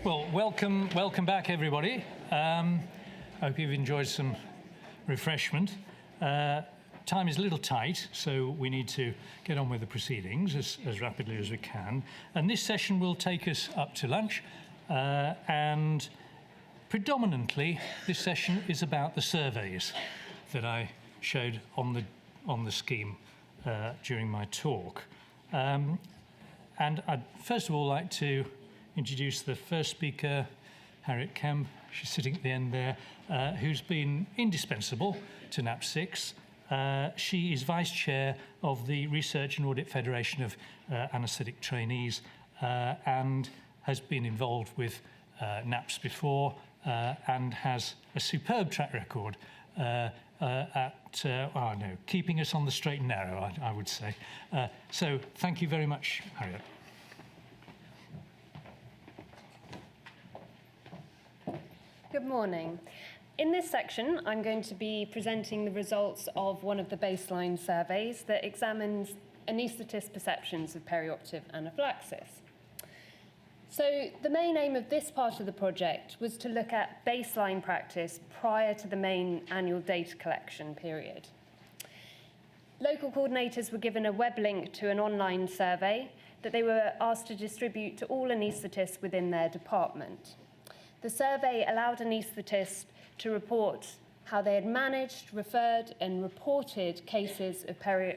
Well, welcome back, everybody. I hope you've enjoyed some refreshment. Time is a little tight, so we need to get on with the proceedings as rapidly as we can. And this session will take us up to lunch, and predominantly this session is about the surveys that I showed on the scheme during my talk. And I'd first of all like to introduce the first speaker, Harriet Kemp. She's sitting at the end there, who's been indispensable to NAP6. She is Vice Chair of the Research and Audit Federation of Anaesthetic Trainees and has been involved with NAPS before and has a superb track record keeping us on the straight and narrow, I would say. So thank you very much, Harriet. Good morning. In this section, I'm going to be presenting the results of one of the baseline surveys that examines anaesthetist perceptions of perioperative anaphylaxis. So the main aim of this part of the project was to look at baseline practice prior to the main annual data collection period. Local coordinators were given a web link to an online survey that they were asked to distribute to all anaesthetists within their department. The survey allowed anaesthetists to report how they had managed, referred, and reported cases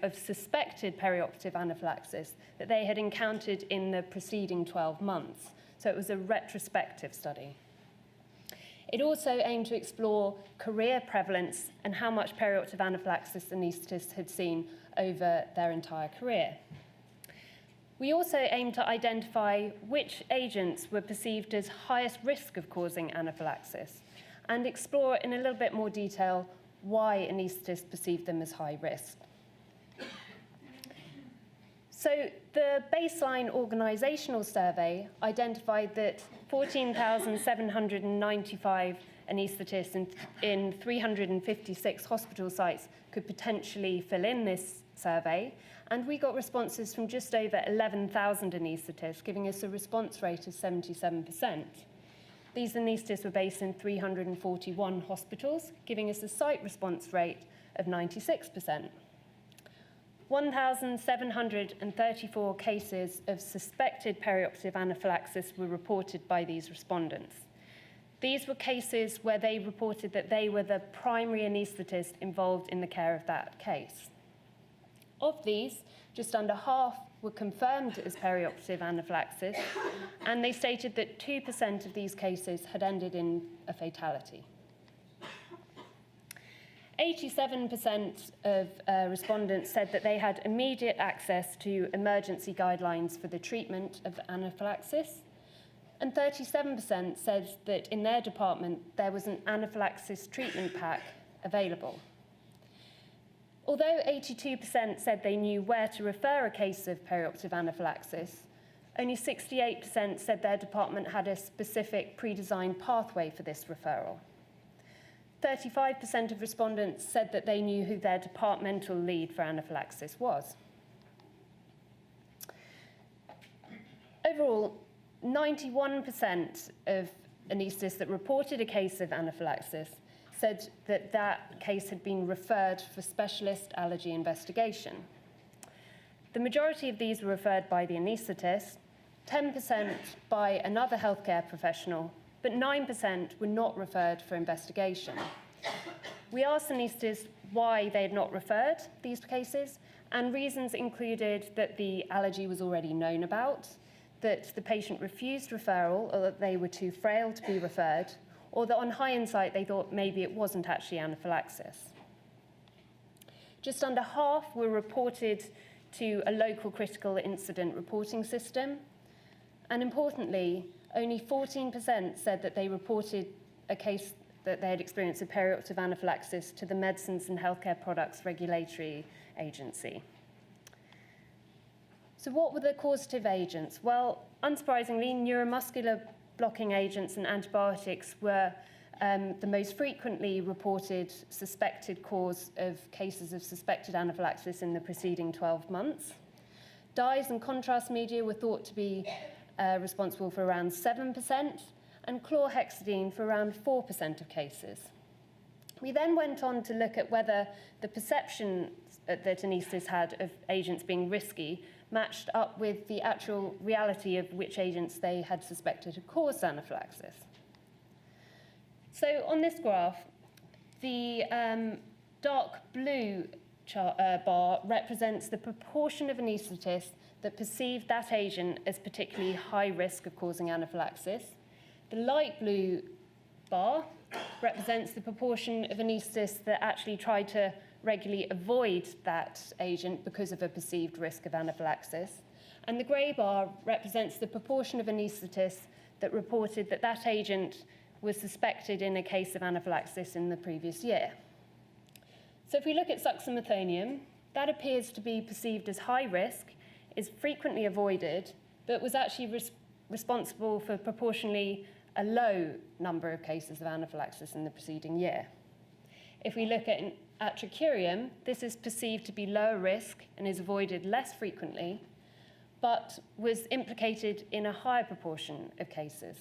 of suspected perioperative anaphylaxis that they had encountered in the preceding 12 months. So it was a retrospective study. It also aimed to explore career prevalence and how much perioperative anaphylaxis anaesthetists had seen over their entire career. We also aimed to identify which agents were perceived as highest risk of causing anaphylaxis and explore in a little bit more detail why anaesthetists perceived them as high risk. So the baseline organisational survey identified that 14,795 anaesthetists in 356 hospital sites could potentially fill in this survey, and we got responses from just over 11,000 anaesthetists, giving us a response rate of 77%. These anaesthetists were based in 341 hospitals, giving us a site response rate of 96%. 1,734 cases of suspected perioperative anaphylaxis were reported by these respondents. These were cases where they reported that they were the primary anaesthetist involved in the care of that case. Of these, just under half were confirmed as perioperative anaphylaxis, and they stated that 2% of these cases had ended in a fatality. 87% of respondents said that they had immediate access to emergency guidelines for the treatment of anaphylaxis, and 37% said that in their department there was an anaphylaxis treatment pack available. Although 82% said they knew where to refer a case of perioperative anaphylaxis, only 68% said their department had a specific pre-designed pathway for this referral. 35% of respondents said that they knew who their departmental lead for anaphylaxis was. Overall, 91% of anaesthetists that reported a case of anaphylaxis said that that case had been referred for specialist allergy investigation. The majority of these were referred by the anaesthetist, 10% by another healthcare professional, but 9% were not referred for investigation. We asked anaesthetists why they had not referred these cases, and reasons included that the allergy was already known about, that the patient refused referral or that they were too frail to be referred, or that on high insight they thought maybe it wasn't actually anaphylaxis. Just under half were reported to a local critical incident reporting system, and importantly, only 14% said that they reported a case that they had experienced a perioperative anaphylaxis to the Medicines and Healthcare Products Regulatory Agency. So what were the causative agents? Well, unsurprisingly, neuromuscular blocking agents and antibiotics were the most frequently reported suspected cause of cases of suspected anaphylaxis in the preceding 12 months. Dyes and contrast media were thought to be responsible for around 7%, and chlorhexidine for around 4% of cases. We then went on to look at whether the perception that anaesthetists had of agents being risky matched up with the actual reality of which agents they had suspected had caused anaphylaxis. So on this graph, the dark blue bar represents the proportion of anaesthetists that perceived that agent as particularly high risk of causing anaphylaxis. The light blue bar represents the proportion of anaesthetists that actually tried to regularly avoid that agent because of a perceived risk of anaphylaxis. And the grey bar represents the proportion of anaesthetists that reported that that agent was suspected in a case of anaphylaxis in the previous year. So if we look at succinylmethonium, that appears to be perceived as high risk, is frequently avoided, but was actually responsible for proportionally a low number of cases of anaphylaxis in the preceding year. If we look at tricurium, this is perceived to be lower risk and is avoided less frequently, but was implicated in a higher proportion of cases.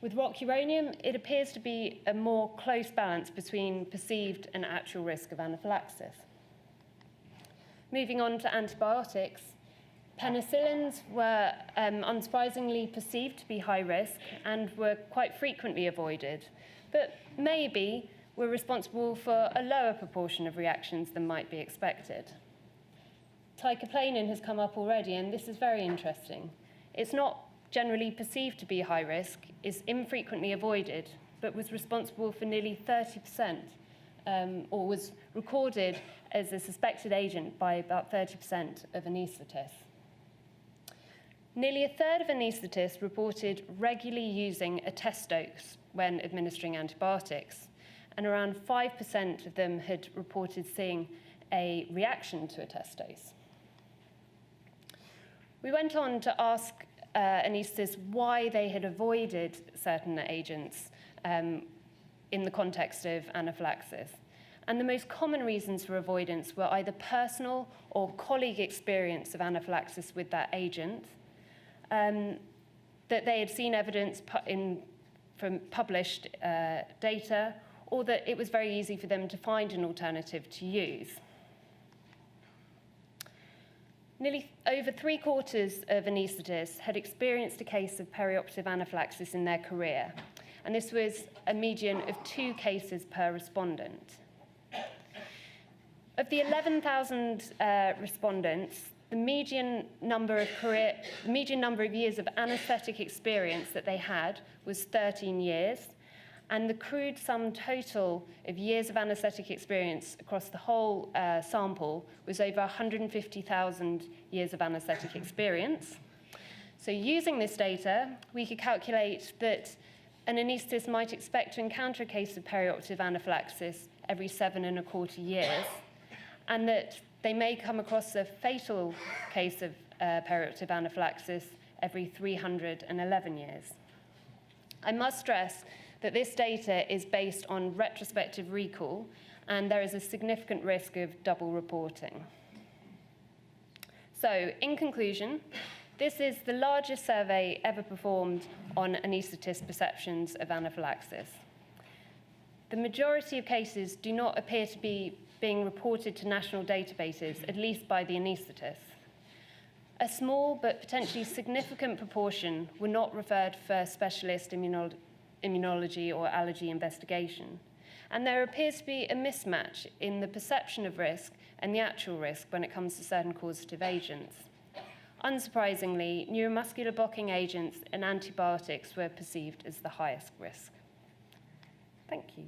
With rocuronium, it appears to be a more close balance between perceived and actual risk of anaphylaxis. Moving on to antibiotics, penicillins were unsurprisingly perceived to be high risk and were quite frequently avoided, but maybe were responsible for a lower proportion of reactions than might be expected. Teicoplanin has come up already, and this is very interesting. It's not generally perceived to be high risk, is infrequently avoided, but was responsible for nearly 30%, or was recorded as a suspected agent by about 30% of anaesthetists. Nearly a third of anaesthetists reported regularly using a test dose when administering antibiotics, and around 5% of them had reported seeing a reaction to a test dose. We went on to ask anaesthetists why they had avoided certain agents in the context of anaphylaxis. And the most common reasons for avoidance were either personal or colleague experience of anaphylaxis with that agent, that they had seen evidence from published data, or that it was very easy for them to find an alternative to use. Nearly over 3/4 of anaesthetists had experienced a case of perioperative anaphylaxis in their career, and this was a median of 2 cases per respondent. Of the 11,000 respondents, the median number of years of anaesthetic experience that they had was 13 years, and the crude sum total of years of anaesthetic experience across the whole sample was over 150,000 years of anaesthetic experience. So using this data, we could calculate that an anaesthetist might expect to encounter a case of perioperative anaphylaxis every 7¼ years, and that they may come across a fatal case of perioperative anaphylaxis every 311 years. I must stress that this data is based on retrospective recall, and there is a significant risk of double reporting. So, in conclusion, this is the largest survey ever performed on anaesthetist perceptions of anaphylaxis. The majority of cases do not appear to be being reported to national databases, at least by the anaesthetists. A small but potentially significant proportion were not referred for specialist immunology or allergy investigation. And there appears to be a mismatch in the perception of risk and the actual risk when it comes to certain causative agents. Unsurprisingly, neuromuscular blocking agents and antibiotics were perceived as the highest risk. Thank you.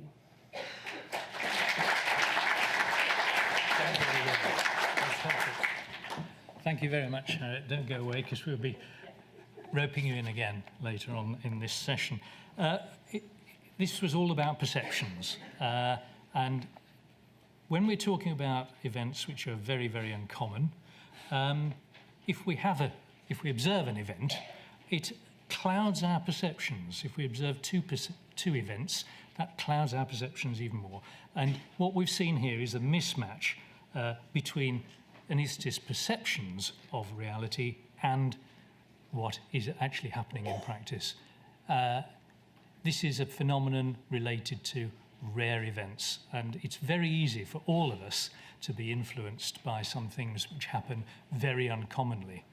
Thank you very much. Don't go away, because we'll be roping you in again later on in this session. This was all about perceptions. And when we're talking about events which are very, very uncommon, if we observe an event, it clouds our perceptions. If we observe two events, that clouds our perceptions even more. And what we've seen here is a mismatch between anaesthetist perceptions of reality and what is actually happening in practice. This is a phenomenon related to rare events, and it's very easy for all of us to be influenced by some things which happen very uncommonly.